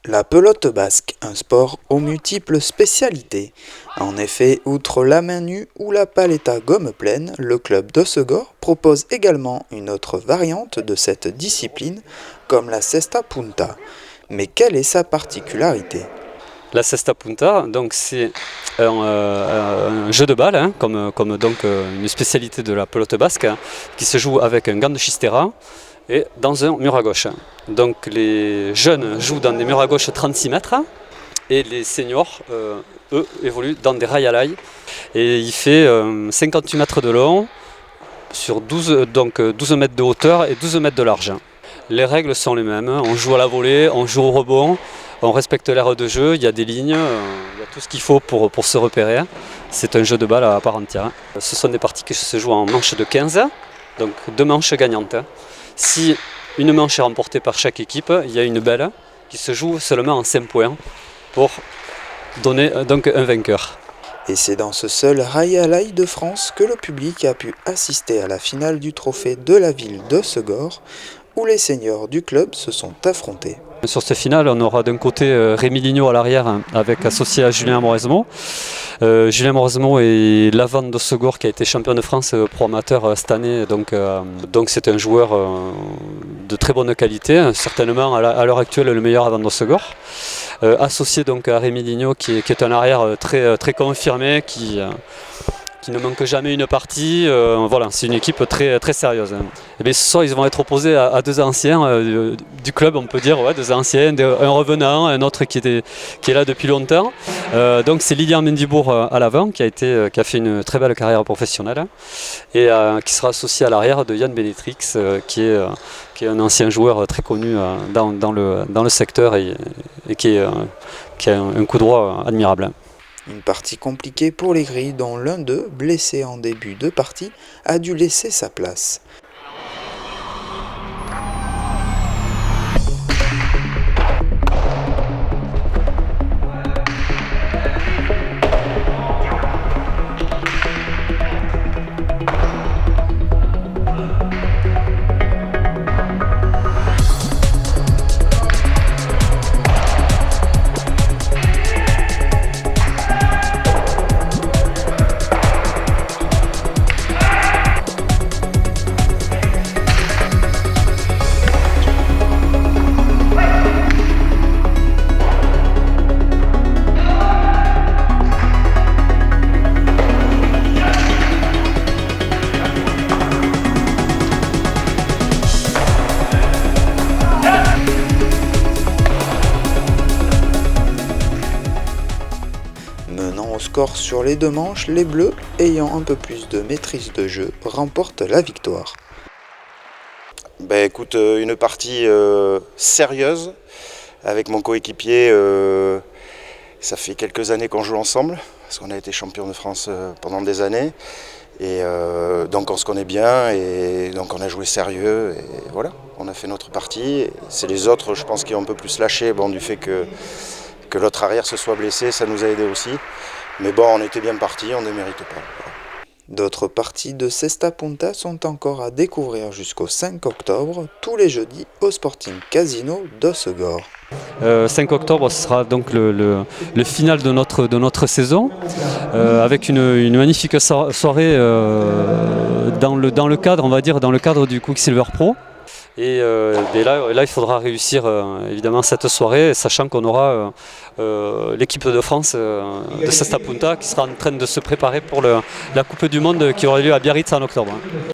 La pelote basque, un sport aux multiples spécialités. En effet, outre la main nue ou la paleta gomme pleine, le club d'Hossegor propose également une autre variante de cette discipline, comme la cesta punta. Mais quelle est sa particularité ? La cesta punta, donc c'est un jeu de balle, comme donc une spécialité de la pelote basque, qui se joue avec un gant de chistera et dans un mur à gauche. Donc les jeunes jouent dans des murs à gauche 36 mètres et les seniors, eux, évoluent dans des rails à l'ail. Et il fait 58 mètres de long sur 12 mètres de hauteur et 12 mètres de large. Les règles sont les mêmes, on joue à la volée, on joue au rebond, on respecte l'aire de jeu, il y a des lignes, il y a tout ce qu'il faut pour se repérer. C'est un jeu de balle à part entière. Ce sont des parties qui se jouent en manches de 15, donc 2 manches gagnantes. Si une manche est remportée par chaque équipe, il y a une belle qui se joue seulement en 5 points pour donner donc un vainqueur. Et c'est dans ce seul rail à l'ail de France que le public a pu assister à la finale du trophée de la ville d'Hossegor, où les seniors du club se sont affrontés. Sur cette finale, on aura d'un côté Rémi Lignot à l'arrière, avec associé à Julien Mauresmo. Julien Mauresmo est l'avant d'Hossegor qui a été champion de France pro amateur cette année. Donc c'est un joueur de très bonne qualité, certainement à l'heure actuelle le meilleur avant d'Hossegor. Associé donc à Rémi Lignot qui est un arrière très confirmé, qui ne manque jamais une partie. Voilà, c'est une équipe très sérieuse. Et bien, ce soir, ils vont être opposés à 2 anciens du club, on peut dire, 2 anciens, un revenant, un autre qui est là depuis longtemps. Donc c'est Lilian Mendibourg à l'avant qui a fait une très belle carrière professionnelle et qui sera associé à l'arrière de Yann Benetrix, qui est un ancien joueur très connu dans le secteur et qui a un coup droit admirable. Une partie compliquée pour les grilles dont l'un d'eux, blessé en début de partie, a dû laisser sa place. Menant au score sur les 2 manches, les Bleus, ayant un peu plus de maîtrise de jeu, remportent la victoire. Écoute, une partie sérieuse avec mon coéquipier. Ça fait quelques années qu'on joue ensemble, parce qu'on a été champion de France pendant des années. Et donc on se connaît bien, et donc on a joué sérieux, et voilà, on a fait notre partie. C'est les autres, je pense, qui ont un peu plus lâché, du fait que l'autre arrière se soit blessé, ça nous a aidé aussi. Mais bon, on était bien partis, on ne mérite pas. Voilà. D'autres parties de Cesta Punta sont encore à découvrir jusqu'au 5 octobre, tous les jeudis au Sporting Casino d'Hossegor. 5 octobre, ce sera donc le final de notre saison, avec une magnifique soirée dans le cadre, on va dire, dans le cadre du Quicksilver Pro. Et là, il faudra réussir évidemment cette soirée, sachant qu'on aura l'équipe de France de Cesta Punta qui sera en train de se préparer pour la Coupe du Monde qui aura lieu à Biarritz en octobre.